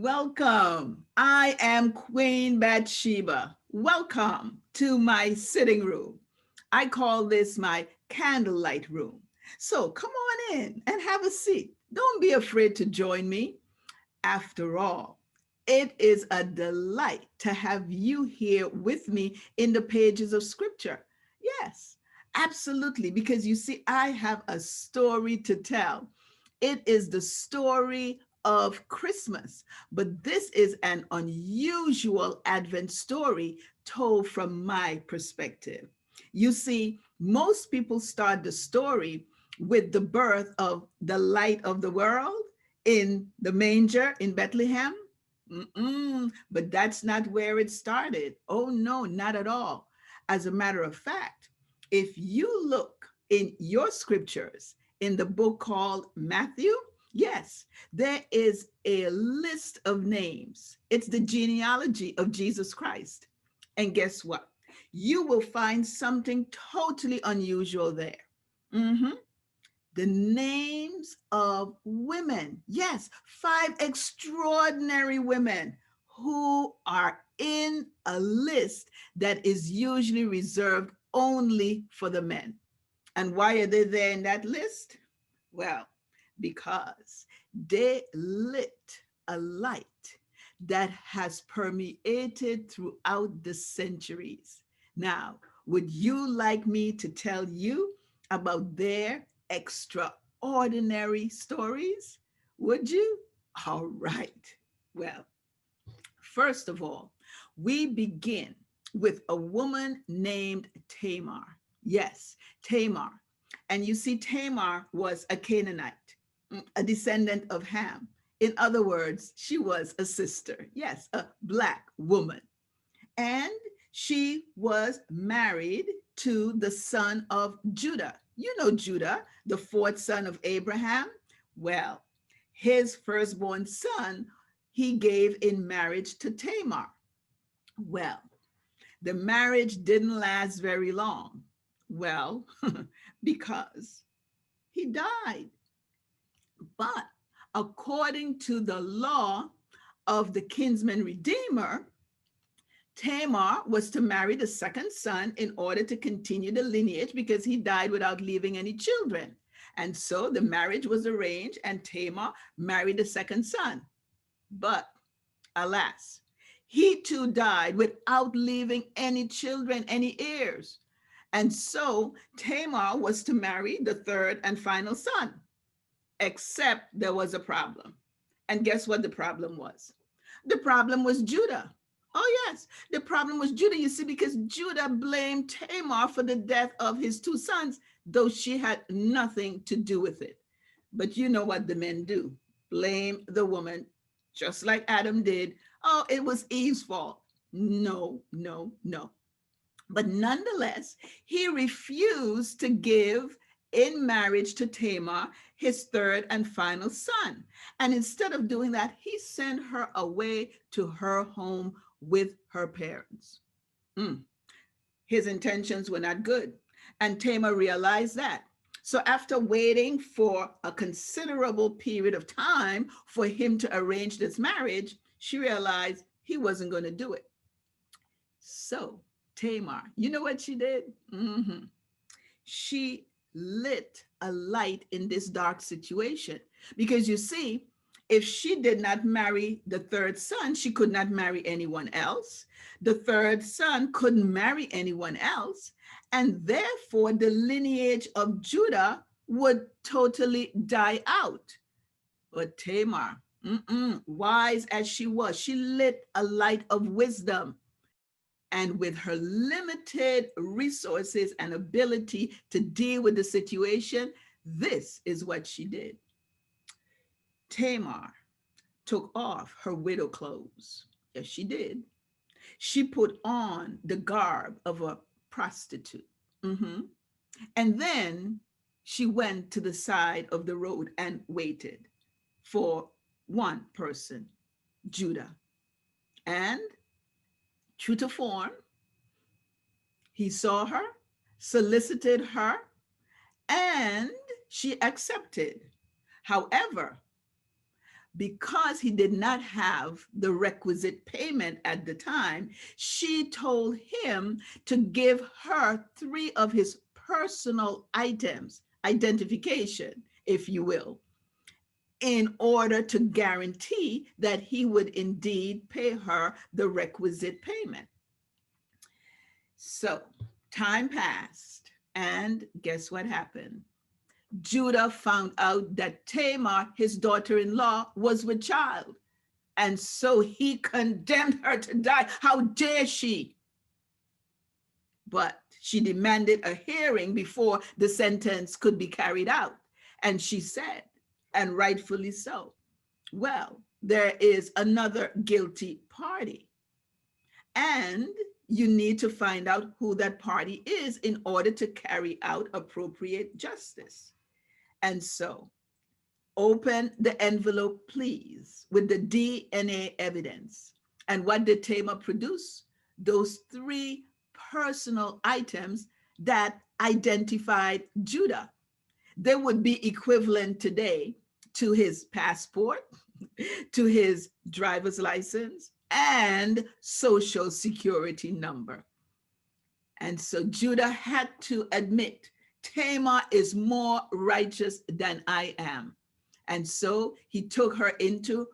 Welcome. I am Queen Bathsheba. Welcome to my sitting room. I call this my candlelight room. So come on in and have a seat. Don't be afraid to join me. After all, it is a delight to have you here with me in the pages of scripture. Yes, absolutely. Because you see, I have a story to tell. It is the story of Christmas, but this is an unusual Advent story told from my perspective. You see, most people start the story with the birth of the light of the world in the manger in Bethlehem. But that's not where it started. Oh, no, not at all. As a matter of fact, if you look in your scriptures in the book called Matthew, yes, there is a list of names. It's the genealogy of Jesus Christ. And guess what? You will find something totally unusual there. Mhm. The names of women. Yes, five extraordinary women who are in a list that is usually reserved only for the men. And why are they there in that list? Well, because they lit a light that has permeated throughout the centuries. Now, would you like me to tell you about their extraordinary stories? Would you? All right. Well, first of all, we begin with a woman named Tamar. Yes, Tamar. And you see, Tamar was a Canaanite, a descendant of Ham. In other words, she was a sister. Yes, a Black woman. And she was married to the son of Judah. You know Judah, the fourth son of Abraham. Well, his firstborn son, he gave in marriage to Tamar. Well, the marriage didn't last very long. Well, because he died. But according to the law of the kinsman redeemer, Tamar was to marry the second son in order to continue the lineage because he died without leaving any children. And so the marriage was arranged and Tamar married the second son. But alas, he too died without leaving any children, any heirs. And so Tamar was to marry the third and final son, except there was a problem. And guess what the problem was? The problem was Judah. Oh, yes, the problem was Judah, you see, because Judah blamed Tamar for the death of his two sons, though she had nothing to do with it. But you know what the men do, blame the woman, just like Adam did. Oh, it was Eve's fault. No, no, no. But nonetheless, he refused to give in marriage to Tamar, his third and final son. And instead of doing that, he sent her away to her home with her parents. Mm. His intentions were not good. And Tamar realized that. So after waiting for a considerable period of time for him to arrange this marriage, she realized he wasn't going to do it. So Tamar, you know what she did? She lit a light in this dark situation. Because you see, if she did not marry the third son, she could not marry anyone else. The third son couldn't marry anyone else. And therefore, the lineage of Judah would totally die out. But Tamar, wise as she lit a light of wisdom. And with her limited resources and ability to deal with the situation, this is what she did. Tamar took off her widow clothes. Yes, she did. She put on the garb of a prostitute. And then she went to the side of the road and waited for one person, Judah. And true to form, he saw her, solicited her, and she accepted. However, because he did not have the requisite payment at the time, she told him to give her three of his personal items, identification, if you will, in order to guarantee that he would indeed pay her the requisite payment. So time passed, and guess what happened? Judah found out that Tamar, his daughter in law, was with child. And so he condemned her to die. How dare she? But she demanded a hearing before the sentence could be carried out. And she said, and rightfully so, well, there is another guilty party. And you need to find out who that party is in order to carry out appropriate justice. And so, open the envelope, please, with the DNA evidence. And what did Tamar produce? Those three personal items that identified Judah. They would be equivalent today to his passport, to his driver's license, and social security number. And so Judah had to admit, Tamar is more righteous than I am. And so he took her into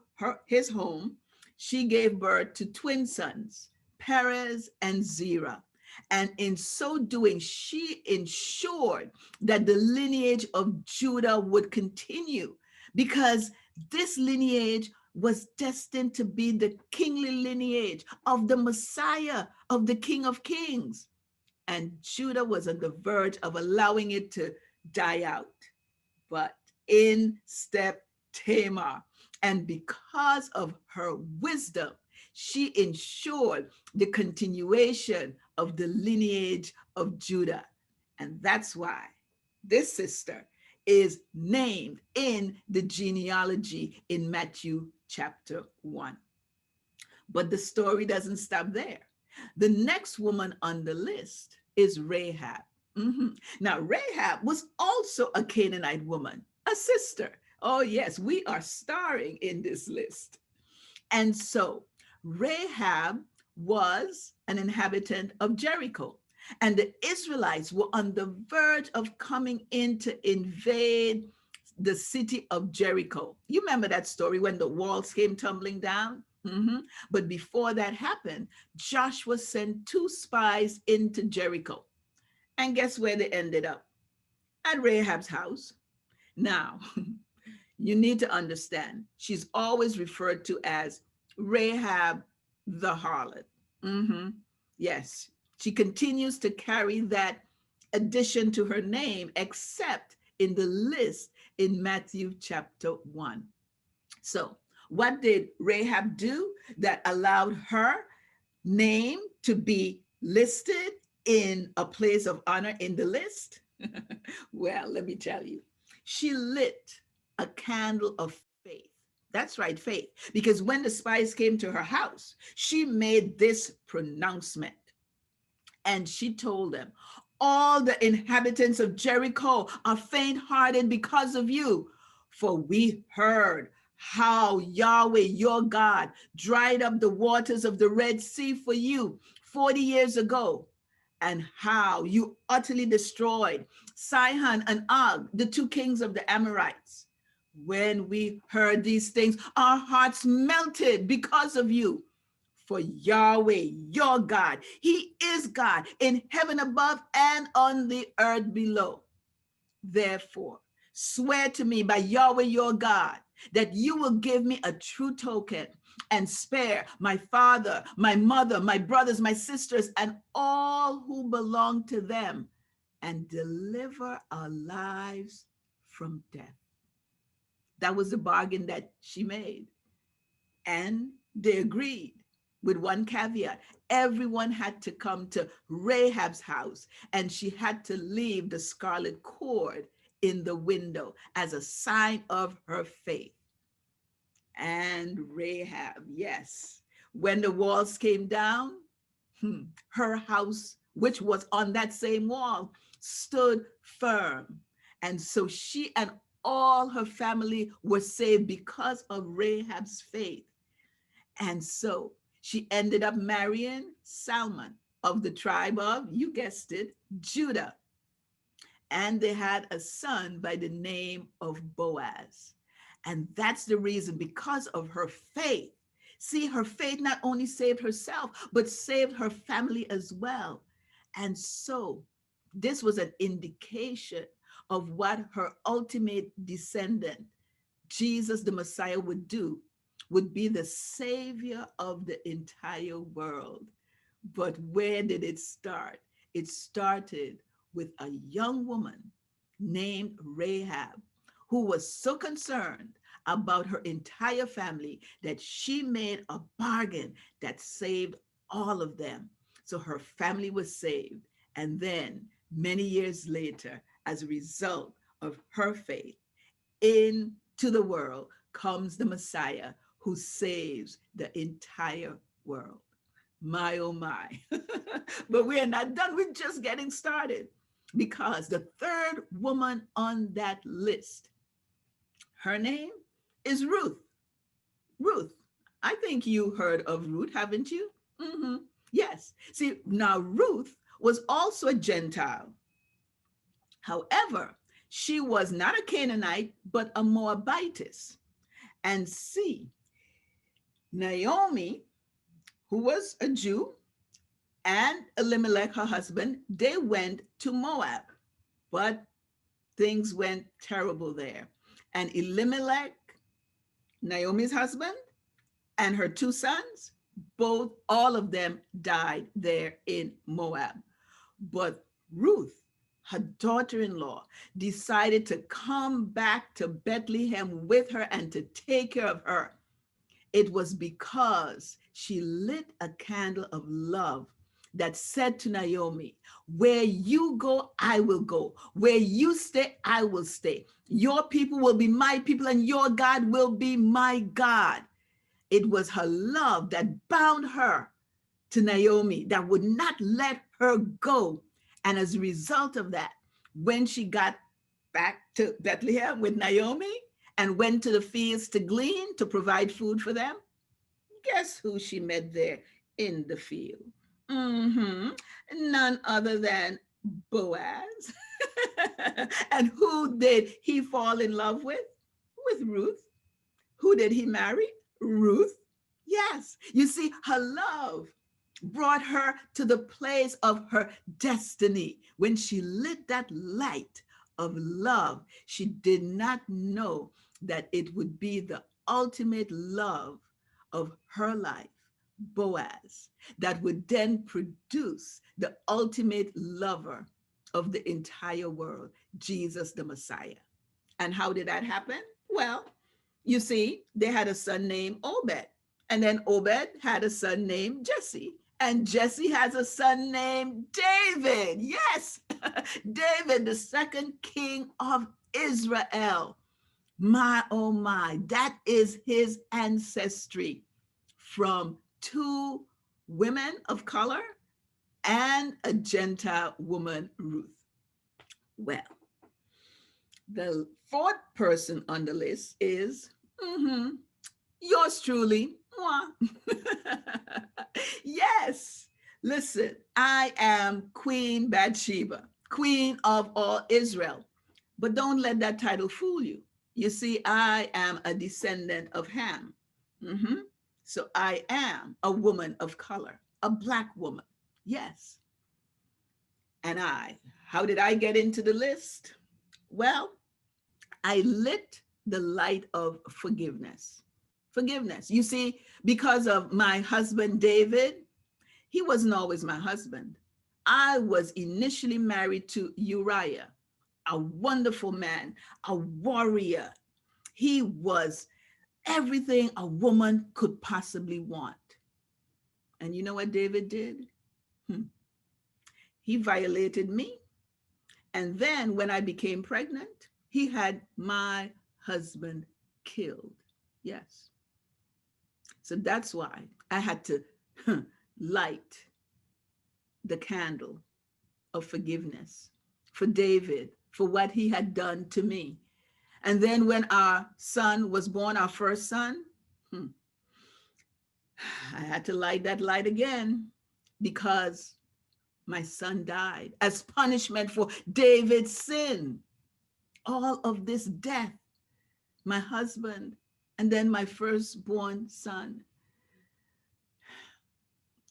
his home. She gave birth to twin sons, Perez and Zerah. And in so doing, she ensured that the lineage of Judah would continue, because this lineage was destined to be the kingly lineage of the Messiah, of the King of Kings. And Judah was on the verge of allowing it to die out. But in stepped Tamar, and because of her wisdom, she ensured the continuation of the lineage of Judah. And that's why this sister is named in the genealogy in Matthew chapter 1. But the story doesn't stop there. The next woman on the list is Rahab. Now, Rahab was also a Canaanite woman, a sister. Oh, yes, we are starring in this list. And so Rahab was an inhabitant of Jericho, and the Israelites were on the verge of coming in to invade the city of Jericho. You remember that story when the walls came tumbling down? But before that happened, Joshua sent two spies into Jericho. And guess where they ended up? At Rahab's house. Now, you need to understand, she's always referred to as Rahab the harlot. Yes, she continues to carry that addition to her name, except in the list in Matthew chapter 1. So, what did Rahab do that allowed her name to be listed in a place of honor in the list? Well, let me tell you, she lit a candle of faith. That's right, faith. Because when the spies came to her house, she made this pronouncement. And she told them, all the inhabitants of Jericho are faint-hearted because of you. For we heard how Yahweh, your God, dried up the waters of the Red Sea for you 40 years ago, and how you utterly destroyed Sihon and Og, the two kings of the Amorites. When we heard these things, our hearts melted because of you. For Yahweh, your God, he is God in heaven above and on the earth below. Therefore, swear to me by Yahweh, your God, that you will give me a true token and spare my father, my mother, my brothers, my sisters, and all who belong to them, and deliver our lives from death. That was the bargain that she made. And they agreed with one caveat. Everyone had to come to Rahab's house, and she had to leave the scarlet cord in the window as a sign of her faith. And Rahab, yes, when the walls came down, her house, which was on that same wall, stood firm. And so she and all her family were saved because of Rahab's faith. And so she ended up marrying Salmon of the tribe of, you guessed it, Judah. And they had a son by the name of Boaz. And that's the reason, because of her faith. See, her faith not only saved herself, but saved her family as well. And so this was an indication of what her ultimate descendant, Jesus the Messiah, would do, would be the savior of the entire world. But where did it start? It started with a young woman named Rahab, who was so concerned about her entire family that she made a bargain that saved all of them. So her family was saved. And then many years later, as a result of her faith, into the world comes the Messiah who saves the entire world. My, oh my. But we are not done. We're just getting started, because the third woman on that list, her name is Ruth. Ruth. I think you heard of Ruth, haven't you? Mm-hmm. Yes. See, now Ruth was also a Gentile. However, she was not a Canaanite, but a Moabitess. And see, Naomi, who was a Jew, and Elimelech, her husband, they went to Moab, but things went terrible there. And Elimelech, Naomi's husband, and her two sons, both, all of them died there in Moab. But Ruth, her daughter-in-law, decided to come back to Bethlehem with her and to take care of her. It was because she lit a candle of love that said to Naomi, where you go, I will go. Where you stay, I will stay. Your people will be my people, and your God will be my God. It was her love that bound her to Naomi, that would not let her go. And as a result of that, when she got back to Bethlehem with Naomi and went to the fields to glean, to provide food for them, guess who she met there in the field? Mm-hmm. None other than Boaz. And who did he fall in love with? With Ruth. Who did he marry? Ruth. Yes. You see, her love brought her to the place of her destiny. When she lit that light of love, she did not know that it would be the ultimate love of her life, Boaz, that would then produce the ultimate lover of the entire world, Jesus the Messiah. And how did that happen? Well, you see, they had a son named Obed, and then Obed had a son named Jesse, and Jesse has a son named David. Yes, David, the second king of Israel. My, oh my, that is his ancestry, from two women of color and a Gentile woman, Ruth. Well, the fourth person on the list is yours truly. Yes, listen, I am Queen Bathsheba, Queen of all Israel. But don't let that title fool you. You see, I am a descendant of Ham. Mhm. So I am a woman of color, a Black woman. Yes. And how did I get into the list? Well, I lit the light of forgiveness. Forgiveness. You see, because of my husband, David, he wasn't always my husband. I was initially married to Uriah, a wonderful man, a warrior. He was everything a woman could possibly want. And you know what David did? He violated me. And then when I became pregnant, he had my husband killed. Yes. So that's why I had to light the candle of forgiveness for David, for what he had done to me. And then when our son was born, our first son, I had to light that light again because my son died as punishment for David's sin. All of this death, my husband, and then my firstborn son.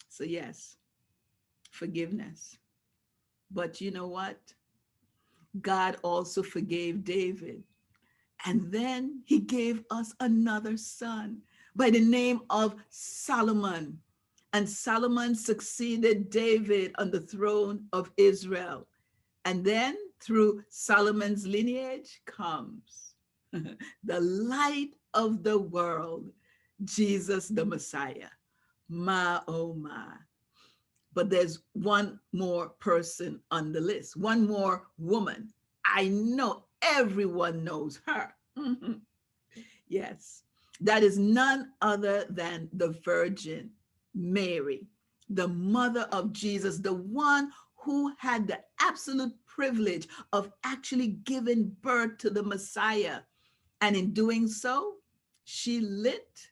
So, yes, forgiveness. But you know what? God also forgave David. And then he gave us another son by the name of Solomon. And Solomon succeeded David on the throne of Israel. And then through Solomon's lineage comes the light of the world, Jesus the Messiah. My, oh my. But there's one more person on the list, one more woman. I know everyone knows her. Yes, that is none other than the Virgin Mary, the mother of Jesus, the one who had the absolute privilege of actually giving birth to the Messiah. And in doing so, she lit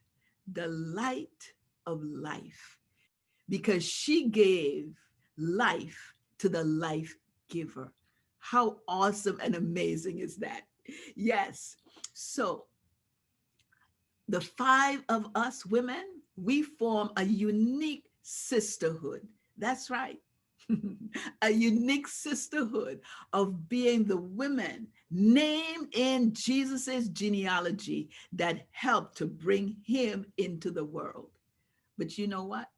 the light of life because she gave life to the life giver. How awesome and amazing is that? Yes. So the five of us women, we form a unique sisterhood. That's right. A unique sisterhood of being the women named in Jesus's genealogy that helped to bring him into the world. But you know what?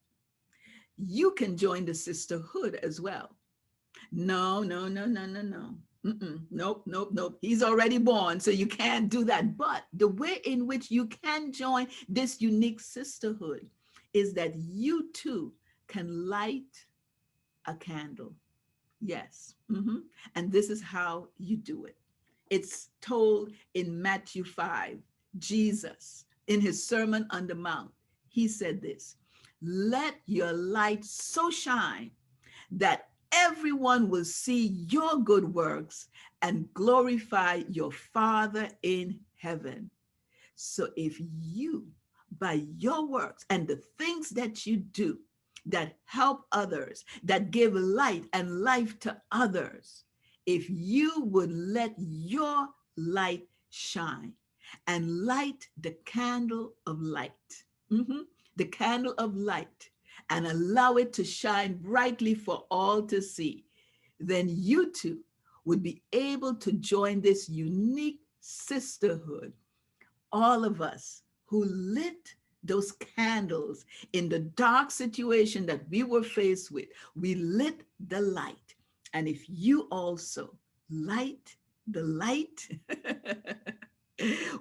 You can join the sisterhood as well. No, no, no, no, no, no. Nope, nope, nope. He's already born, so you can't do that. But the way in which you can join this unique sisterhood is that you too can light a candle. Yes. And this is how you do it. It's told in Matthew 5. Jesus, in his Sermon on the Mount, he said this: let your light so shine that everyone will see your good works and glorify your Father in heaven. So if you, by your works and the things that you do that help others, that give light and life to others, if you would let your light shine and light the candle of light, the candle of light, and allow it to shine brightly for all to see, then you too would be able to join this unique sisterhood. All of us who lit those candles in the dark situation that we were faced with, we lit the light. And if you also light the light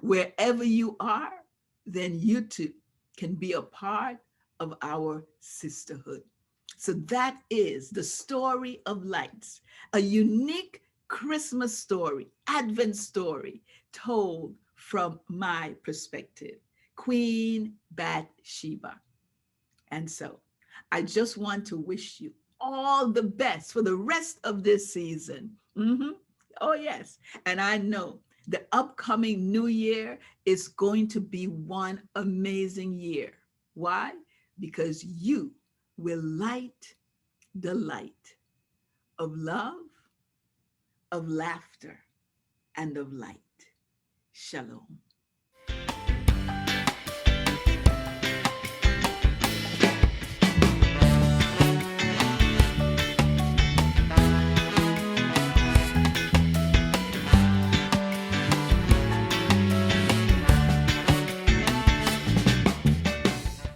wherever you are, then you too can be a part of our sisterhood. So that is the story of lights, a unique Christmas story, Advent story told from my perspective, Queen Bathsheba. And so I just want to wish you all the best for the rest of this season. Oh, yes. And I know the upcoming new year is going to be one amazing year. Why? Because you will light the light of love, of laughter, and of light. Shalom.